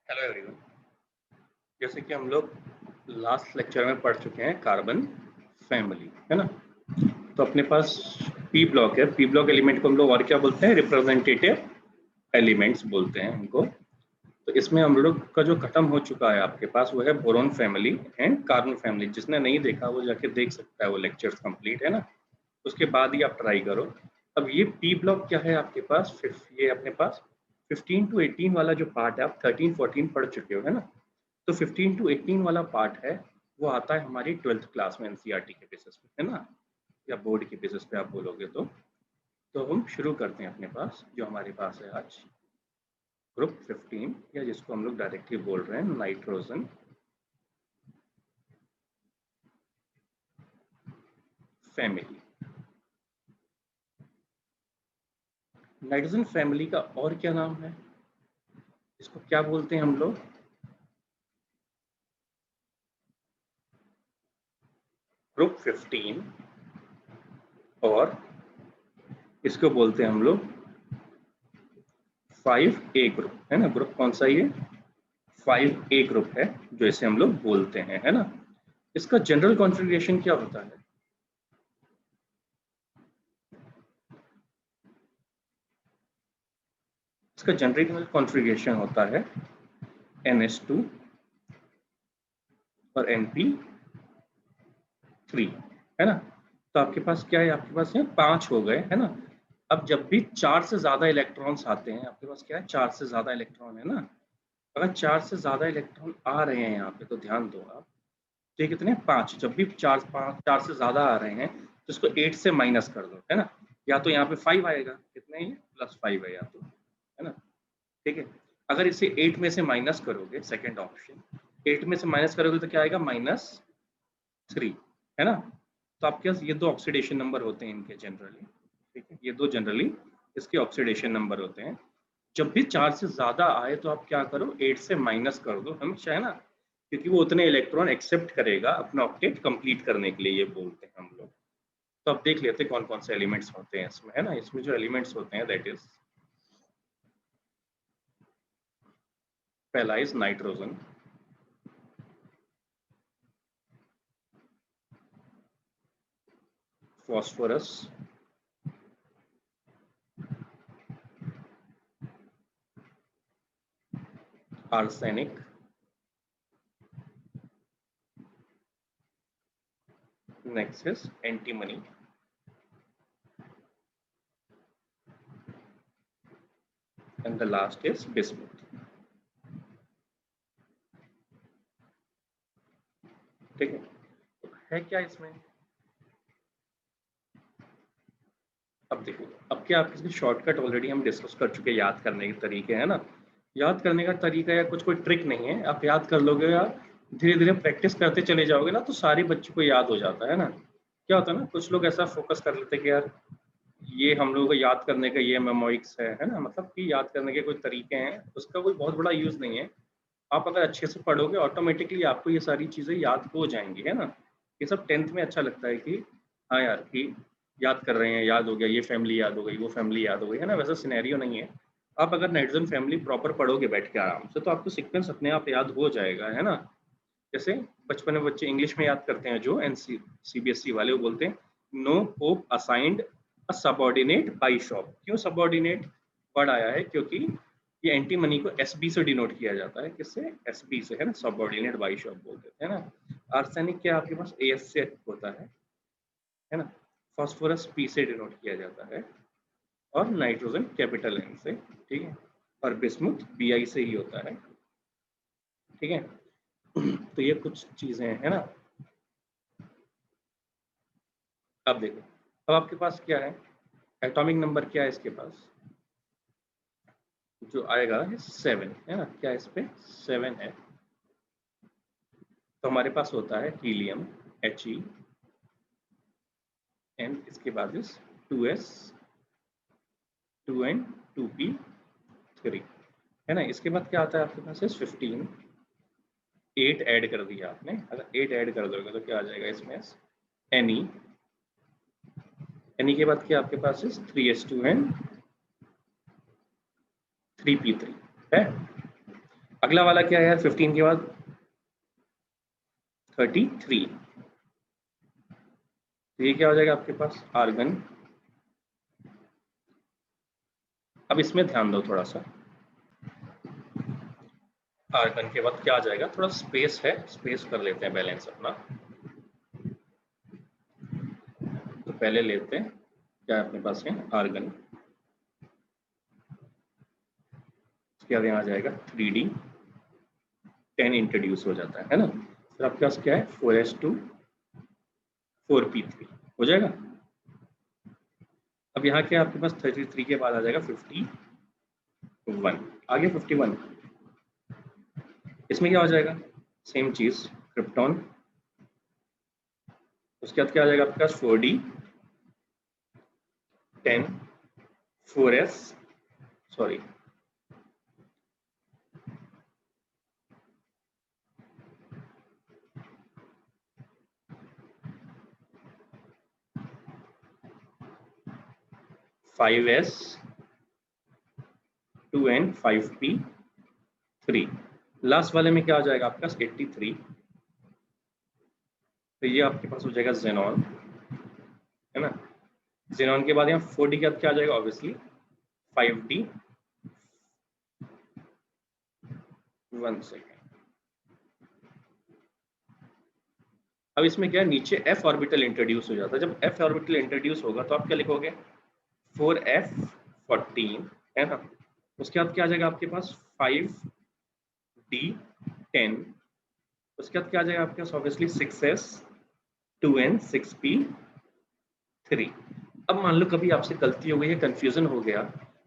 Hello everyone. जैसे कि हम लोग लास्ट लेक्चर में पढ़ चुके हैं कार्बन फैमिली, है ना। तो अपने पास पी ब्लॉक है। पी ब्लॉक एलिमेंट को हम लोग और क्या बोलते हैं? रिप्रेजेंटेटिव एलिमेंट्स बोलते हैं उनको। तो इसमें हम लोग का जो खत्म हो चुका है आपके पास वो है boron family and carbon family. जिसने नहीं देखा वो जाके देख सकता है, वो लेक्चर्स कंप्लीट है ना। उसके बाद ही आप ट्राई करो। अब ये पी ब्लॉक क्या है आपके पास? ये अपने पास 15 टू 18 वाला जो पार्ट है, आप 13 14 पढ़ चुके हो, है ना। तो 15 टू 18 वाला पार्ट है वो आता है हमारी 12th क्लास में एनसीईआरटी के बेसिस पे, है ना, या बोर्ड के बेसिस पे आप बोलोगे तो हम शुरू करते हैं। अपने पास जो हमारे पास है आज ग्रुप 15, या जिसको हम लोग डायरेक्टली बोल रहे हैं नाइट्रोजन फैमिली। नाइट्रोजन फैमिली का और क्या नाम है? इसको क्या बोलते हैं हम लोग? ग्रुप 15, और इसको बोलते हैं हम लोग 5A ग्रुप, है ना। ग्रुप कौन सा ये? 5A ग्रुप है जो इसे हम लोग बोलते हैं, है ना। इसका जनरल कॉन्फ़िगरेशन क्या होता है? इसका जनरल कॉन्फ़िगरेशन होता है NH2 और NP3, है ना। तो आपके पास क्या है? आपके पास है 5 हो गए, है ना। अब जब भी 4 से ज्यादा इलेक्ट्रॉन्स आते हैं आपके पास, क्या है? 4 से ज्यादा इलेक्ट्रॉन, है ना। अगर 4 से ज्यादा इलेक्ट्रॉन आ रहे हैं यहाँ पे तो ध्यान दो आप। तो ये कितने? 5। जब भी 4 से ज्यादा आ रहे हैं तो इसको 8 से माइनस कर दो, है ना। या तो यहाँ पे 5 आएगा, कितने ये +5 है, या तो, है ना। ठीक है। अगर इसे 8 में से माइनस करोगे, सेकंड ऑप्शन, 8 में से माइनस करोगे तो क्या आएगा? -3, है ना। तो आपके पास ये दो ऑक्सीडेशन नंबर होते हैं इनके जनरली। ठीक है, ये दो जनरली इसके ऑक्सीडेशन नंबर होते हैं। जब भी 4 से ज्यादा आए तो आप क्या करो? 8 से माइनस कर दो हमेशा, है ना, क्योंकि वो उतने इलेक्ट्रॉन एक्सेप्ट करेगा अपना ऑक्टेट कंप्लीट करने के लिए, ये बोलते हैं हम लोग। तो अब देख लेते हैं कौन कौन से एलिमेंट्स होते हैं इसमें, है ना। इसमें जो एलिमेंट्स होते हैं दैट इज, पहला is nitrogen, phosphorus, arsenic, next is antimony, and the last is bismuth। ठीक है, तो है क्या इसमें? अब देखो, अब क्या आप इसकी शॉर्टकट ऑलरेडी हम डिस्कस कर चुके हैं, याद करने के तरीके, है ना। याद करने का तरीका या कुछ कोई ट्रिक नहीं है, आप याद कर लोगे या धीरे धीरे प्रैक्टिस करते चले जाओगे ना तो सारे बच्चों को याद हो जाता है ना। क्या होता है ना, कुछ लोग ऐसा फोकस कर लेते हैं कि यार ये हम लोगों को याद करने का ये मेमोरिक्स है ना, मतलब कि याद करने के कोई तरीके हैं, उसका कोई बहुत बड़ा यूज नहीं है। आप अगर अच्छे से पढ़ोगे ऑटोमेटिकली आपको ये सारी चीजें याद हो जाएंगी, है ना। ये सब 10th में अच्छा लगता है कि हाँ यार कि याद कर रहे हैं, याद हो गया, ये फैमिली याद हो गई, वो फैमिली याद हो गई, है ना। वैसा सिनेरियो नहीं है। आप अगर नाइट्रोजन फैमिली प्रॉपर पढ़ोगे बैठ के आराम से तो आपको सीक्वेंस अपने आप याद हो जाएगा, है ना। जैसे बचपन में बच्चे इंग्लिश में याद करते हैं, जो CBSE वाले, वो बोलते हैं no pope assigned a subordinate by shop. क्यों सबऑर्डिनेट वर्ड आया है? क्योंकि ये एंटी मनी को SB से डिनोट किया जाता है। किससे? SB से, है ना। सबऑर्डिनेट बाई शॉप बोलते हैं, है ना। आर्सेनिक क्या आपके पास AS से होता है ना। फास्फोरस P से डिनोट किया जाता है, और नाइट्रोजन कैपिटल N से, ठीक है। और बिस्मुथ BI से ही होता है, ठीक है। तो ये कुछ चीजें हैं, है ना। अब देखो, अब आपके पास क्या है? एटॉमिक नंबर क्या है इसके पास? जो आएगा 7, है ना। क्या इस पे 7 है? तो हमारे पास होता है हीलियम He, एंड इसके बाद इस 2s 2n 2p3, है ना। इसके बाद क्या आता है आपके पास? 15, 8 ऐड कर दिया आपने। अगर 8 ऐड कर दोगे तो क्या आ जाएगा इसमें? Ne, Ne के बाद क्या आपके पास? 3s2n 3p3, है। अगला वाला क्या है यार 15 के बाद 33, तो ये क्या हो जाएगा आपके पास आर्गन। अब इसमें ध्यान दो थोड़ा सा, आर्गन के बाद क्या आ जाएगा, थोड़ा स्पेस है, स्पेस कर लेते हैं बैलेंस अपना। तो पहले लेते हैं क्या अपने पास है आर्गन, उसके बाद यहाँ आ जाएगा 3D 10 इंट्रोड्यूस हो जाता है ना। फिर आपके पास क्या है 4s2 4p3 हो जाएगा। अब यहाँ क्या आपके पास 33 के बाद आ जाएगा 51, आगे 51, इसमें क्या हो जाएगा सेम चीज क्रिप्टॉन। उसके बाद क्या आ जाएगा आपके पास 4D 10 4s sorry 5s 2n 5p3। Last वाले में क्या हो जाएगा आपके पास 83, तो ये आपके पास हो जाएगा जेनॉन है ना। जेनॉन के बाद यहाँ 4D के बाद क्या आ जाएगा ऑब्वियसली 5D 1 सेकेंड। अब इसमें क्या है नीचे f ऑर्बिटल इंट्रोड्यूस हो जाता है। जब f ऑर्बिटल इंट्रोड्यूस होगा तो आप क्या लिखोगे 4f14 है ना। उसके बाद क्या आ जाएगा आपके पास 5d10, उसके बाद क्या आ जाएगा आपके पास ऑब्वियसली 6s 2n 6p3। अब मान लो कभी आपसे गलती हो गई है, कंफ्यूजन हो गया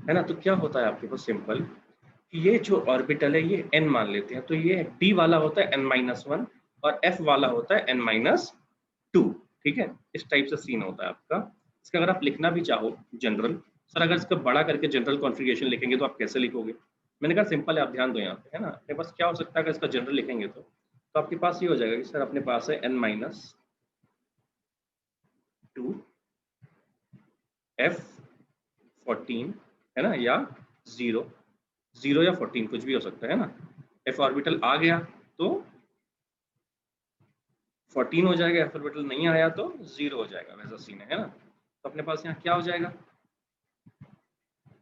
है ना, तो क्या होता है आपके पास सिंपल कि ये जो ऑर्बिटल है ये n मान लेते हैं, तो ये d वाला होता है n-1 और f वाला होता है n-2, ठीक है। इस टाइप से सीन होता है आपका। इसका अगर आप लिखना भी चाहो जनरल, सर अगर इसका बड़ा करके जनरल कॉन्फ़िगरेशन लिखेंगे तो आप कैसे लिखोगे, मैंने कहा सिंपल है, आप ध्यान दो यहाँ पे है ना। अपने पास क्या हो सकता है अगर इसका जनरल लिखेंगे तो आपके पास ये हो जाएगा कि सर अपने पास है n-2 f14 है ना, या 0 या 14 कुछ भी हो सकता है ना। f ऑर्बिटल आ गया तो 14 हो जाएगा, f ऑर्बिटल नहीं आया तो 0 हो जाएगा, वैसा सीन है ना। तो अपने पास यहाँ क्या हो जाएगा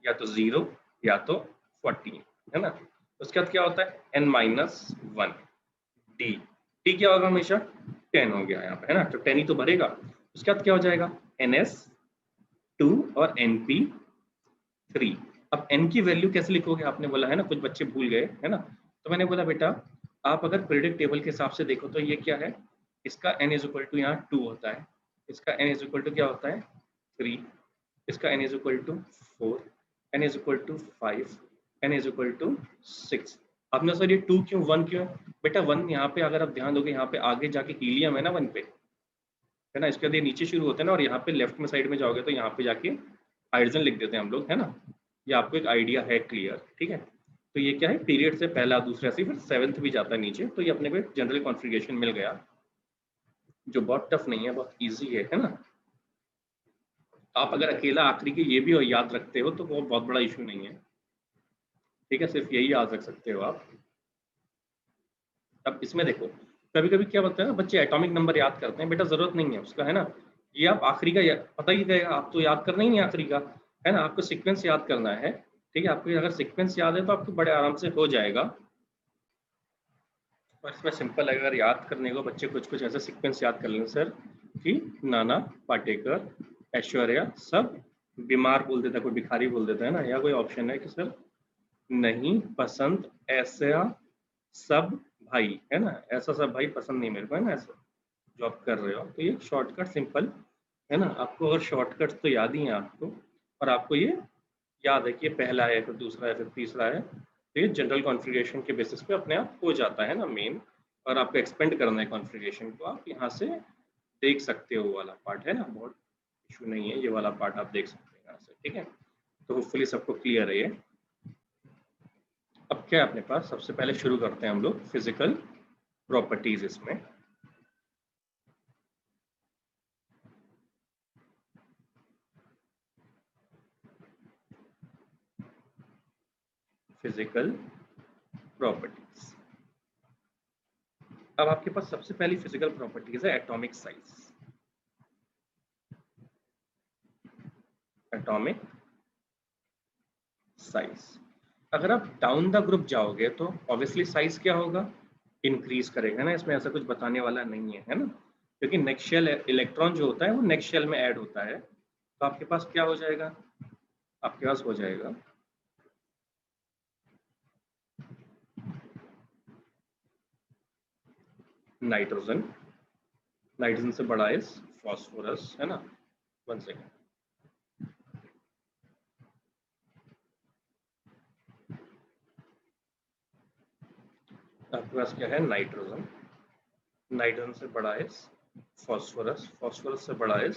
या तो 0 या तो 14 है ना। उसके बाद क्या होता है n-1 d, d क्या होगा हमेशा 10 हो गया यहाँ पे है ना, तो 10 ही तो भरेगा। उसके बाद क्या हो जाएगा ns2 और np3। अब n की वैल्यू कैसे लिखोगे आपने बोला है ना, कुछ बच्चे भूल गए है ना। तो मैंने बोला बेटा आप अगर पीरियडिक टेबल के हिसाब से देखो तो ये क्या है, इसका n इज इक्वल टू यहाँ 2 होता है, इसका n इज इक्वल टू क्या होता है 3, इसका n is equal to 4, n is equal to 5, n is equal to 6। आपने सर ये 2 क्यों 1 क्यों, बेटा 1 यहाँ पे अगर आप ध्यान दोगे यहाँ पे आगे जाके हीलियम है ना 1 पे है ना, इसके बाद ये नीचे शुरू होते हैं ना, और यहाँ पे लेफ्ट में साइड में जाओगे तो यहाँ पे जाके हाइड्रोजन लिख देते हैं हम लोग है ना। ये आपको एक आइडिया है क्लियर, ठीक है। तो ये क्या है पीरियड से पहला दूसरा से फिर 7th भी जाता है नीचे, तो ये अपने को एक जनरल कॉन्फ़िगरेशन मिल गया जो बहुत टफ नहीं है, बहुत ईजी है ना। आप अगर अकेला आखिरी के ये भी याद रखते हो तो वो बहुत बड़ा इशू नहीं है, ठीक है, सिर्फ यही याद रख सकते हो आप। अब इसमें देखो कभी कभी क्या होता है ना, बच्चे एटॉमिक नंबर याद करते हैं, बेटा जरूरत नहीं है उसका है ना। ये आप आखिरी का पता ही रहेगा, आप तो याद करना ही नहीं आखिरी का है ना, आपको सीक्वेंस याद करना है, ठीक है। आपको अगर सीक्वेंस याद है तो आपको बड़े आराम से हो जाएगा। और इसमें सिंपल है, अगर याद करने को बच्चे कुछ कुछ ऐसे सीक्वेंस याद कर लें सर कि नाना पाटेकर ऐश्वर्या सब बीमार बोल देता है, कोई भिखारी बोल देता है ना, या कोई ऑप्शन है कि सर नहीं पसंद ऐसा सब भाई है ना, ऐसा सब भाई पसंद नहीं मेरे को है ना, ऐसा जो आप कर रहे हो। तो ये शॉर्टकट सिंपल है ना, आपको अगर शॉर्टकट तो याद ही है आपको, और आपको ये याद है कि ये पहला है फिर दूसरा है फिर तीसरा है, तो ये जनरल कॉन्फ़िगरेशन के बेसिस पे अपने आप हो जाता है ना मेन। और आपको एक्सपेंड करना है कॉन्फ़िगरेशन को, आप यहाँ से देख सकते हो, वो वाला पार्ट है ना, बहुत इशू नहीं है, ये वाला पार्ट आप देख सकते हैं यहाँ से, ठीक है। तो होपफुली सबको क्लियर है ये। अब क्या है अपने पास, सबसे पहले शुरू करते हैं हम लोग फिजिकल प्रॉपर्टीज इसमें। Physical properties. अब आपके पास सबसे पहली फिजिकल प्रॉपर्टीज है एटॉमिक साइज। एटॉमिक साइज, अगर आप डाउन द ग्रुप जाओगे तो ऑब्वियसली साइज क्या होगा, इंक्रीज करेगा ना, इसमें ऐसा कुछ बताने वाला नहीं है ना, क्योंकि नेक्स्ट शेल इलेक्ट्रॉन जो होता है वो नेक्स्ट शेल में ऐड होता है। तो आपके पास क्या हो जाएगा, आपके पास हो जाएगा नाइट्रोजन, नाइट्रोजन से बड़ा है फास्फोरस, है ना। 1 सेकेंड, आपके पास क्या है, नाइट्रोजन, नाइट्रोजन से बड़ा है फास्फोरस, फास्फोरस से बड़ा है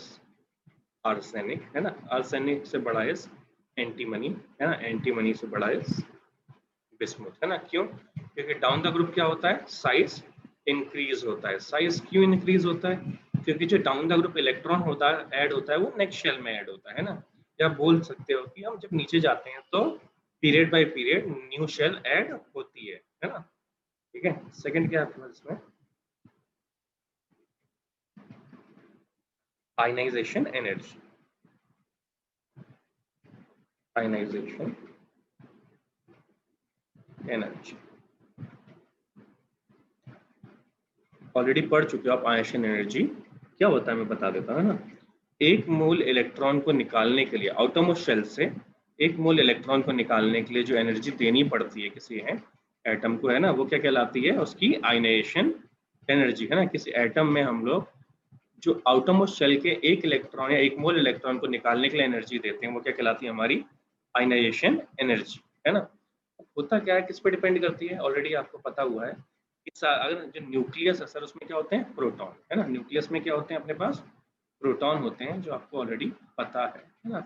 आर्सेनिक, है ना, आर्सेनिक से बड़ा है एंटीमनी, है ना, एंटीमनी से बड़ा है बिस्मुथ, है ना। क्यों, क्योंकि डाउन द ग्रुप क्या होता है, साइज इंक्रीज होता है। साइज क्यों इंक्रीज होता है, क्योंकि जो डाउन द ग्रुप इलेक्ट्रॉन होता है ऐड होता है वो नेक्स्ट शेल में ऐड होता है ना। या बोल सकते हो कि हम जब नीचे जाते हैं तो period by period new shell add होती है ना। ठीक है, सेकंड क्या है आपके पास इसमें, ionisation energy, ionisation energy already पढ़ चुके हो आप। आयनाइजेशन एनर्जी क्या होता है मैं बता देता हूँ ना। एक मोल इलेक्ट्रॉन को निकालने के लिए आउटरमोस्ट शेल से एक मोल इलेक्ट्रॉन को निकालने के लिए जो एनर्जी देनी पड़ती है किसी है एटम को, है ना, वो क्या कहलाती है, उसकी आयनाइजेशन एनर्जी, है ना। किसी एटम में हम लोग जो आउटरमोस्ट शेल के एक इलेक्ट्रॉन या एक मोल इलेक्ट्रॉन को निकालने के लिए एनर्जी देते हैं वो क्या कहलाती है, हमारी आयनाइजेशन एनर्जी, है ना। होता क्या है, किस पे डिपेंड करती है, ऑलरेडी आपको पता हुआ है। अगर जो न्यूक्लियस है सर उसमें क्या होते हैं, प्रोटॉन, है ना। न्यूक्लियस में क्या होते हैं अपने पास, प्रोटॉन होते हैं, जो आपको ऑलरेडी पता है ना।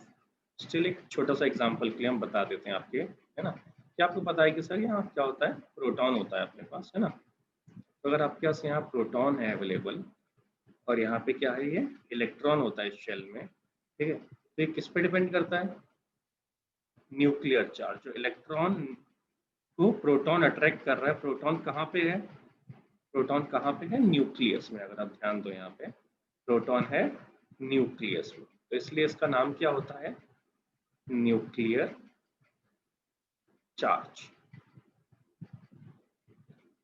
स्टिल एक छोटा सा एग्जांपल के लिए हम बता देते हैं आपके, है ना। क्या आपको पता है कि सर यहाँ क्या होता है, प्रोटॉन होता है अपने पास, है ना। तो अगर आपके पास यहाँ प्रोटॉन है अवेलेबल और यहाँ पे क्या है, ये इलेक्ट्रॉन होता है इस शेल में, ठीक है। तो ये किस पे डिपेंड करता है, न्यूक्लियर चार्ज। जो इलेक्ट्रॉन को प्रोटॉन अट्रैक्ट कर रहा है, प्रोटॉन कहाँ पे है, प्रोटॉन कहाँ पे है, न्यूक्लियस में। अगर आप ध्यान दो यहाँ पे प्रोटॉन है न्यूक्लियस में, तो इसलिए इसका नाम क्या होता है, न्यूक्लियर चार्ज।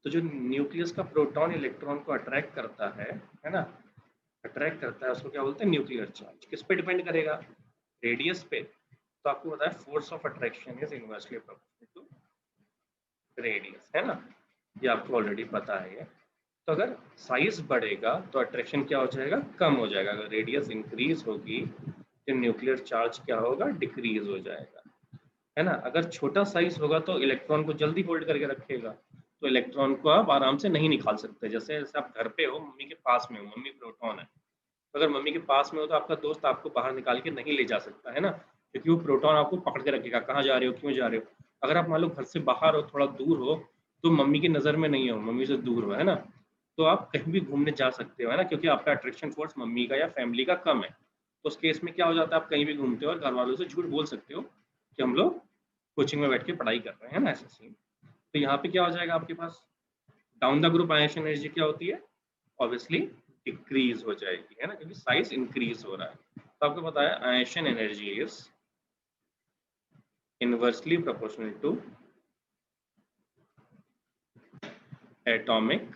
तो जो न्यूक्लियस का प्रोटॉन इलेक्ट्रॉन को अट्रैक्ट करता है ना, अट्रैक्ट करता है, उसको क्या बोलते हैं, न्यूक्लियर चार्ज। किस पे डिपेंड करेगा, रेडियस पे। तो आपको पता है force of attraction is inversely proportional to radius, है ना, ये आपको ऑलरेडी पता है। तो अगर साइज बढ़ेगा तो अट्रैक्शन क्या हो जाएगा, कम हो जाएगा। अगर रेडियस इंक्रीज होगी तो न्यूक्लियर चार्ज क्या होगा, डिक्रीज हो जाएगा, है ना। अगर छोटा साइज होगा तो इलेक्ट्रॉन को जल्दी होल्ड करके रखेगा, तो इलेक्ट्रॉन को आप आराम से नहीं निकाल सकते। जैसे जैसे आप घर पे हो, मम्मी के पास में हो, मम्मी प्रोटॉन है, तो अगर मम्मी के पास में हो तो आपका दोस्त आपको बाहर निकाल के नहीं ले जा सकता, है ना, क्योंकि वो प्रोटॉन आपको पकड़ के रखेगा, कहाँ जा रहे हो, क्यों जा रहे हो। अगर आप मान लो घर से बाहर हो, थोड़ा दूर हो, तो मम्मी की नज़र में नहीं हो, मम्मी से दूर हो, है ना, तो आप कहीं भी घूमने जा सकते हो, है ना, क्योंकि आपका अट्रैक्शन फोर्स मम्मी का या फैमिली का कम है। तो उस केस में क्या हो जाता है, आप कहीं भी घूमते हो और घर वालों से झूठ बोल सकते हो कि हम लोग कोचिंग में बैठ के पढ़ाई कर रहे हैं ना, ऐसा सीन। तो यहाँ पे क्या हो जाएगा आपके पास, down the group ionisation energy क्या होती है, ऑब्वियसली डिक्रीज हो जाएगी, है ना, क्योंकि साइज इंक्रीज हो रहा है। तो आपको पता है ionisation energy is inversely proportional to atomic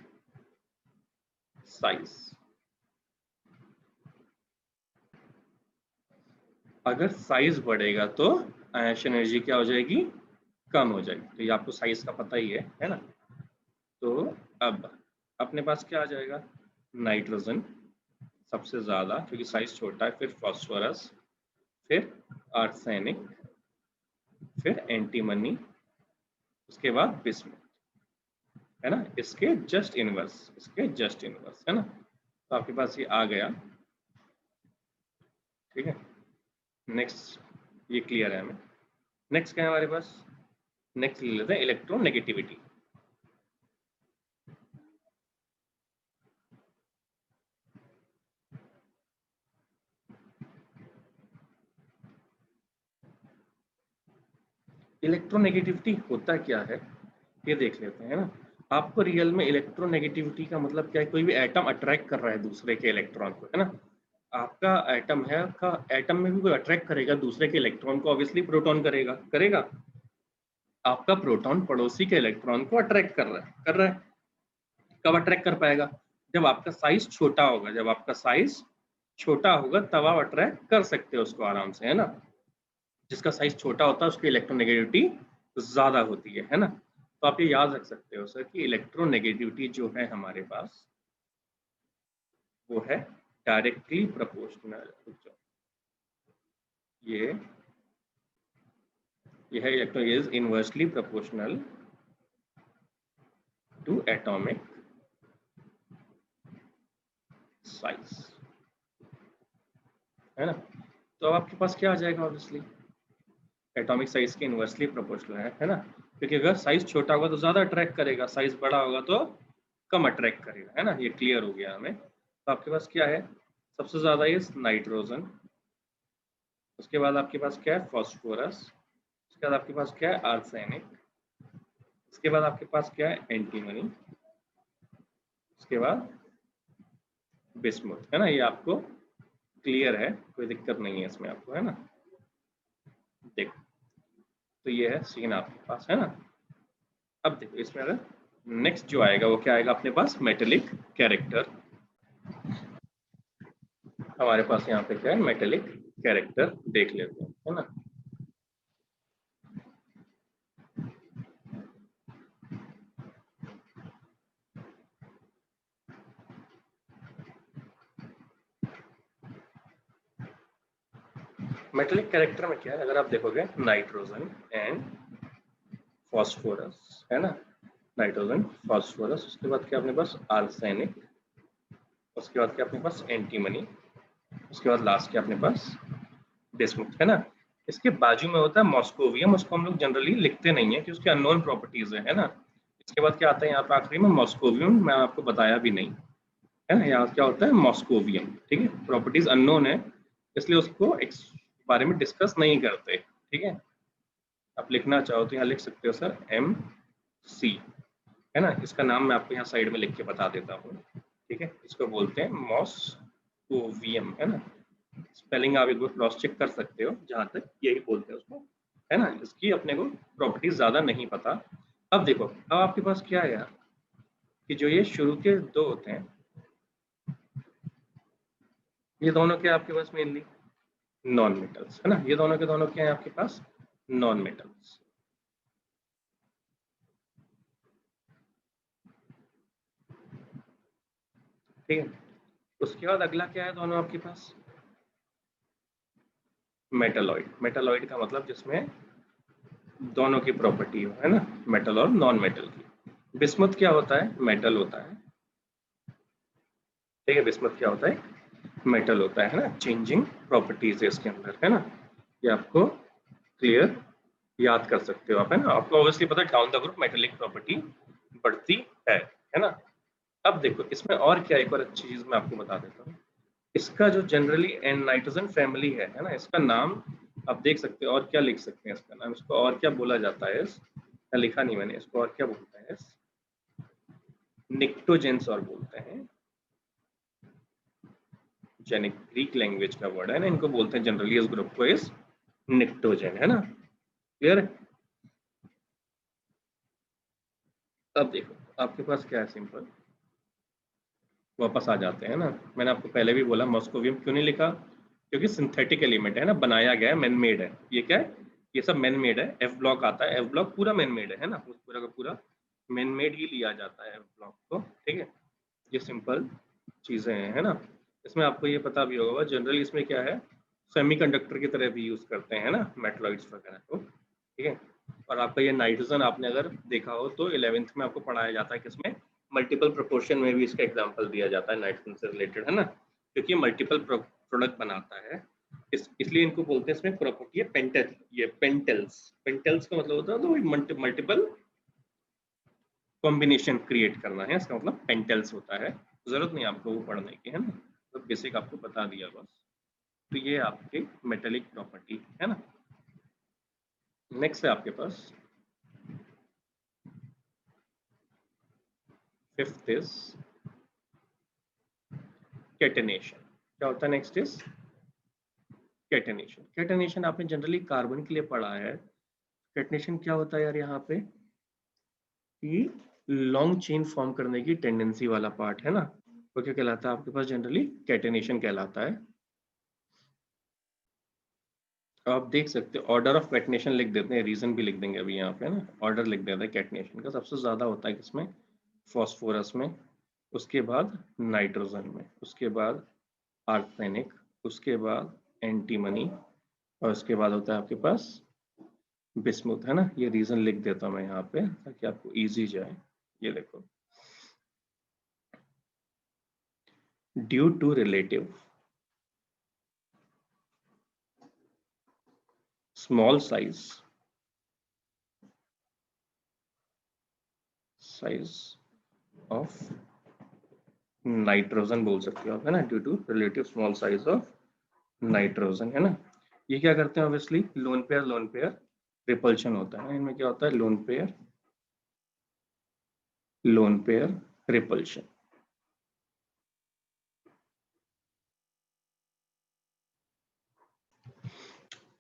size. अगर साइज बढ़ेगा तो आयनेशन एनर्जी क्या हो जाएगी, कम हो जाएगी। तो ये आपको साइज का पता ही है ना। तो अब अपने पास क्या आ जाएगा, नाइट्रोजन सबसे ज्यादा क्योंकि साइज छोटा है, फिर फास्फोरस, फिर आर्सेनिक, फिर एंटीमनी, उसके बाद बिस्मुथ, है ना, इसके जस्ट इनवर्स, इसके जस्ट इनवर्स, है ना। तो आपके पास ये आ गया, ठीक है। नेक्स्ट, ये क्लियर है हमें। नेक्स्ट क्या है हमारे पास, नेक्स्ट ले लेते हैं इलेक्ट्रोनेगेटिविटी। इलेक्ट्रोनेगेटिविटी होता क्या है, ये देख लेते हैं ना। आपको रियल में इलेक्ट्रोनेगेटिविटी का मतलब क्या है? कोई भी एटम अट्रैक्ट कर रहा है दूसरे के इलेक्ट्रॉन को, है ना। आपका एटम है, आपका एटम में भी कोई अट्रैक्ट करेगा दूसरे के इलेक्ट्रॉन को, ऑब्वियसली प्रोटॉन करेगा, करेगा। आपका प्रोटॉन पड़ोसी के इलेक्ट्रॉन को अट्रैक्ट कर रहा है, कर रहा है। कब अट्रैक्ट कर पाएगा? जब आपका साइज छोटा होगा, जब आपका साइज छोटा होगा तब आप अट्रैक्ट कर सकते हो उसको आराम से, है ना। जिसका साइज छोटा होता है उसकी इलेक्ट्रोनेगेटिविटी ज्यादा होती है ना। तो आप ये याद रख सकते हो सर कि इलेक्ट्रोनेगेटिविटी जो है हमारे पास वो है डायरेक्टली प्रोपोर्शनल। ये यह electron is inversely proportional to atomic size, है ना। तो अब आपके पास क्या आ जाएगा? ऑब्वियसली एटॉमिक साइज के इनवर्सली प्रोपोर्शनल है ना। क्योंकि अगर साइज छोटा होगा तो ज्यादा अट्रैक्ट करेगा, साइज बड़ा होगा तो कम अट्रैक्ट करेगा, है ना। ये क्लियर हो गया हमें। तो आपके पास क्या है? सबसे ज्यादा ये नाइट्रोजन, उसके बाद आपके पास क्या है? फास्फोरस, उसके बाद आपके पास क्या है? आर्सेनिक, उसके बाद आपके पास क्या है? एंटीमनी, उसके बाद बिस्मुथ, है ना। ये आपको क्लियर है, कोई दिक्कत नहीं है इसमें आपको, है ना। देखो, तो ये है सीन आपके पास, है ना। अब देखो इसमें अगर नेक्स्ट जो आएगा वो क्या आएगा अपने पास? Metallic character. हमारे पास यहाँ पे क्या है? मेटेलिक कैरेक्टर देख लेते हैं, है ना। मेटेलिक कैरेक्टर में क्या है? अगर आप देखोगे नाइट्रोजन एंड फास्फोरस, है ना। नाइट्रोजन, फास्फोरस, उसके बाद क्या अपने पास? आर्सेनिक, उसके बाद क्या अपने पास? एंटीमनी, उसके बाद लास्ट क्या अपने पास? बिस्मुथ, है ना। इसके बाजू में होता है मॉस्कोवियम, उसको हम लोग जनरली लिखते नहीं है कि उसके अननोन प्रॉपर्टीज है ना। इसके बाद क्या आता है यहाँ पे आखिरी में? मॉस्कोवियम, मैं आपको बताया भी नहीं, है ना। यहाँ क्या होता है? मॉस्कोवियम, ठीक है। प्रॉपर्टीज अननोन है इसलिए उसको बारे में डिस्कस नहीं करते, ठीक है। आप लिखना चाहो तो यहाँ लिख सकते हो सर MC, है ना। इसका नाम मैं आपको यहाँ साइड में लिख के बता देता हूँ, ठीक है। इसको बोलते हैं मॉस्कोवियम, है ना। स्पेलिंग आप एक बार क्रॉस चेक कर सकते हो, जहां तक यही बोलते हैं उसको, है ना। इसकी अपने को प्रॉपर्टीज ज्यादा नहीं पता। अब देखो, अब आपके पास क्या है यार कि जो ये शुरू के दो होते हैं, ये दोनों क्या आपके पास? मेनली नॉन मेटल्स, है ना। ये दोनों के दोनों क्या है आपके पास? नॉन मेटल्स, ठीक है। उसके बाद अगला क्या है दोनों आपके पास? मेटलॉइड। मेटलॉइड का मतलब जिसमें दोनों की प्रॉपर्टी हो, है ना, मेटल और नॉन मेटल की। बिस्मुथ क्या होता है? मेटल होता है, ठीक है। बिस्मुथ क्या होता है? मेटल होता है ना। चेंजिंग प्रॉपर्टीज है इसके अंदर, है ना। ये आपको क्लियर याद कर सकते हो आप, है ना। आपको ऑब्वियसली पता है down the group metallic property बढ़ती है ना। अब देखो इसमें और क्या, एक और अच्छी चीज मैं आपको बता देता हूँ। इसका जो जनरली एन नाइट्रोजन फैमिली है ना, इसका नाम आप देख सकते हो। और क्या लिख सकते हैं इसका नाम? इसको और क्या बोला जाता है? लिखा नहीं मैंने, इसको और क्या बोलते हैं? निक्टोजेंस और बोलते हैं। जेनिक ग्रीक लैंग्वेज का वर्ड है ना, इनको बोलते हैं जनरली इस ग्रुप को इस निक्टोजेन, है ना। क्लियर है? अब देखो आपके पास क्या है? सिंपल वापस आ जाते हैं ना। मैंने आपको पहले भी बोला मॉस्कोवियम क्यों नहीं लिखा? क्योंकि सिंथेटिक एलिमेंट है ना, बनाया गया है, मैन मेड है। ये क्या है? ये सब मैन मेड है। एफ ब्लॉक आता है, एफ ब्लॉक पूरा मैन मेड है ना, पूरा का पूरा मैन मेड ही लिया जाता है एफ ब्लॉक को, ठीक है। ये सिंपल चीजें हैं, है ना। इसमें आपको ये पता भी होगा जनरली इसमें क्या है? सेमीकंडक्टर की तरह भी यूज करते हैं ना मेटलॉइड्स वगैरह को, ठीक है। और आपका ये नाइट्रोजन आपने अगर देखा हो तो 11th में आपको पढ़ाया जाता है किसमें? मल्टीपल प्रोपोर्शन में भी इसका एग्जांपल दिया जाता है नाइट्रोजन से रिलेटेड, है ना। क्योंकि मल्टीपल प्रोडक्ट बनाता है, इसलिए इनको बोलते हैं इसमें प्रॉपर्टी है पेंटेल। ये पेंटेल्स, पेंटेल्स का मतलब होता है तो मल्टीपल कॉम्बिनेशन क्रिएट करना है, इसका मतलब पेंटेल्स होता है। जरूरत नहीं आपको वो पढ़ने की, है ना, तो बेसिक आपको बता दिया बस। तो ये आपकी मेटेलिक प्रॉपर्टी है ना। नेक्स्ट है आपके पास फिफ्थ इज कैटेनेशन। क्या होता है नेक्स्ट इज कैटेनेशन। कैटेनेशन आपने जनरली कार्बन के लिए पढ़ा है। कैटेनेशन क्या होता है यार यहाँ पे कि लॉन्ग चेन फॉर्म करने की टेंडेंसी वाला पार्ट है ना, वो क्या कहलाता है आपके पास जनरली कैटेनेशन कहलाता है। आप देख सकते हो ऑर्डर ऑफ कैटेनेशन लिख देते हैं, रीजन भी लिख देंगे अभी यहाँ पे ना, ऑर्डर लिख देते हैं कैटेनेशन का। सबसे ज्यादा होता है किसमें, फॉस्फोरस में, उसके बाद नाइट्रोजन में, उसके बाद आर्सेनिक, उसके बाद एंटीमनी, और उसके बाद होता है आपके पास बिस्मुथ, है ना। ये रीजन लिख देता हूँ मैं यहाँ पे ताकि आपको इजी जाए। ये देखो, due to relative small size of nitrogen बोल सकते हो आप, है ना, due to relative small size of nitrogen, है ना। ये क्या करते हैं, ऑब्वियसली लोन पेयर रिपल्शन होता है। इनमें क्या होता है, लोन पेयर रिपल्शन।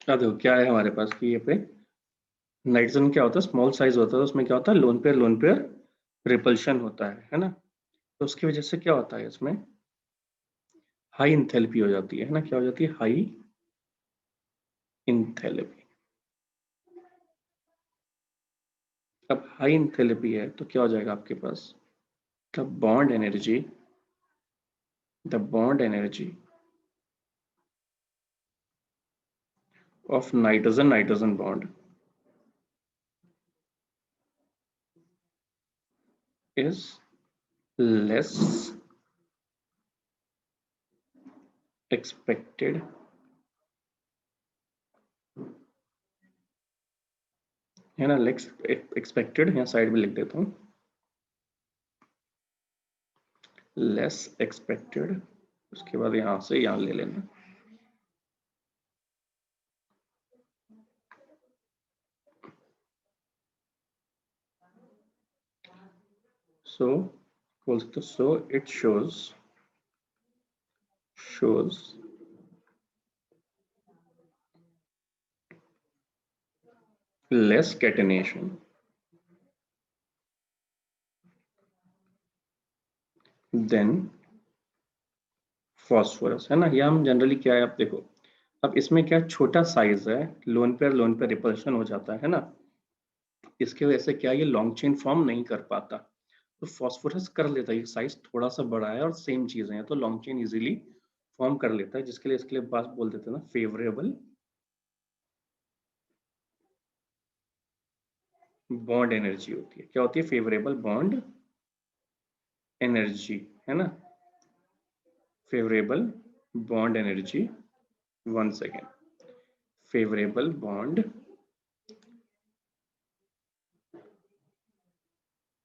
क्या देखो क्या है हमारे पास कि ये पे नाइट्रोजन क्या होता है, स्मॉल साइज होता है, उसमें क्या होता है, लोन पेयर रिपल्शन होता है ना। तो उसकी वजह से क्या होता है, इसमें हाई इंथैल्पी हो जाती है ना। क्या हो जाती है, हाई इंथैल्पी। अब हाई इंथैल्पी है तो क्या हो जाएगा आपके पास, the bond energy of nitrogen bond is less expected है ना, लेस एक्सपेक्टेड, यहाँ साइड में लिख देता हूँ, लेस एक्सपेक्टेड। उसके बाद यहाँ से यहाँ ले लेना, सो बोल सकते, so it shows less catenation than phosphorus, है ना। ये हम जनरली क्या है, आप देखो अब इसमें क्या छोटा साइज है, लोन पेयर रिपल्शन हो जाता है ना। इसके वजह से क्या ये लॉन्ग चेन फॉर्म नहीं कर पाता, तो फॉस्फोरस कर लेता है। ये साइज थोड़ा सा बड़ा है और सेम चीजें हैं तो लॉन्ग चेन इजीली फॉर्म कर लेता है, जिसके लिए इसके लिए बात बोल देते हैं ना, फेवरेबल बॉन्ड एनर्जी होती है। क्या होती है, फेवरेबल बॉन्ड एनर्जी, है ना, favourable bond energy. One second, favourable bond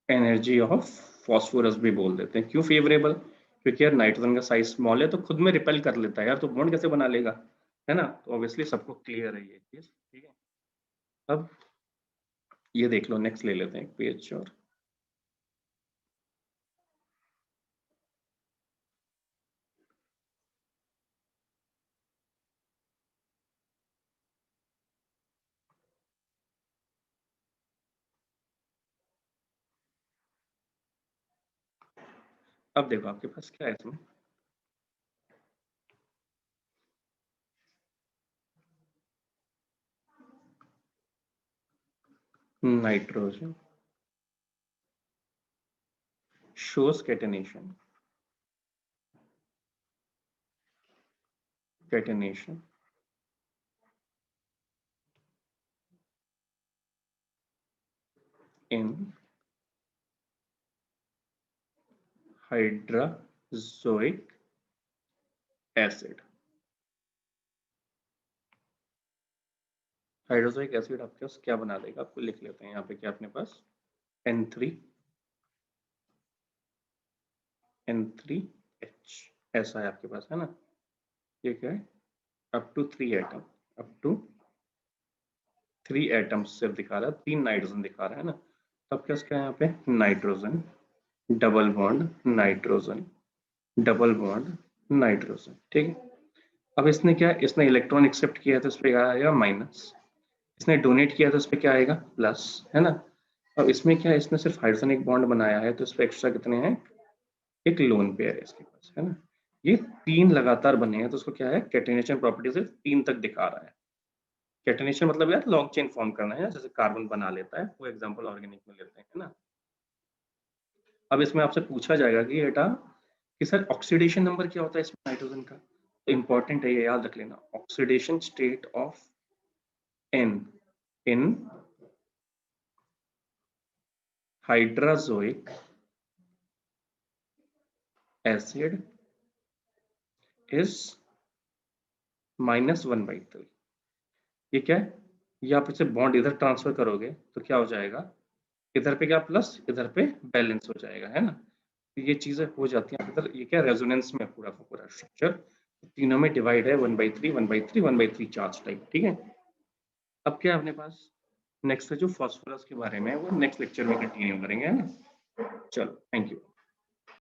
energy of phosphorus भी बोल देते हैं। क्यों फेवरेबल, क्योंकि यार नाइट्रोजन का साइज स्मॉल है तो खुद में रिपेल कर लेता है यार, तो बॉन्ड कैसे बना लेगा, है ना। तो ऑब्वियसली सबको क्लियर है ये चीज, ठीक है। अब ये देख लो, नेक्स्ट ले लेते हैं एक पेज और, अब देखो आपके पास क्या है इसमें, nitrogen shows catenation in hydrazoic acid. Hydrazoic acid आपके पास क्या बना देगा, आपको लिख लेते हैं यहाँ पे, क्या अपने पास N3H ऐसा है आपके पास, है ना। ये क्या है, up to 3 atom, up to 3 atoms सिर्फ दिखा रहा है, 3 नाइट्रोजन दिखा रहा है ना। तब क्या है यहाँ पे nitrogen double bond nitrogen, double bond nitrogen, ठीक है। अब इसने क्या, इसने इलेक्ट्रॉन एक्सेप्ट किया तो इस पर क्या आएगा माइनस, इसने डोनेट किया तो इस पर क्या आएगा प्लस, है ना। अब इसमें क्या है, इसने सिर्फ हाइड्रोजन एक बॉन्ड बनाया है तो इस पर एक्स्ट्रा कितने हैं, एक लोन पेयर है इसके पास, है ना। ये 3 लगातार बने हैं तो उसको क्या है, कैटेनेशन प्रॉपर्टी से 3 तक दिखा रहा है। कैटेनेशन मतलब यार लॉन्ग चेन फॉर्म करना है, जैसे कार्बन बना लेता है, वो एग्जांपल ऑर्गेनिक में लेते हैं, है ना। अब इसमें आपसे पूछा जाएगा कि बेटा कि सर ऑक्सीडेशन नंबर क्या होता है इसमें नाइट्रोजन का, तो इंपॉर्टेंट है ये याद रख लेना, oxidation state of N in hydrazoic acid is -1/3। ये क्या है, ये आप इसे बॉन्ड इधर ट्रांसफर करोगे तो क्या हो जाएगा, इधर पे क्या प्लस, इधर पे बैलेंस हो जाएगा, है ना। तो ये चीजें हो जाती हैं इधर, ये क्या रेजोनेंस में पूरा का पूरा स्ट्रक्चर तीनों में डिवाइड है 1/3 1/3 1/3 चार्ज टाइप, ठीक है। अब क्या है अपने पास, नेक्स्ट है जो फास्फोरस के बारे में, वो नेक्स्ट लेक्चर में कंटिन्यू करेंगे, है ना। चलो, थैंक यू।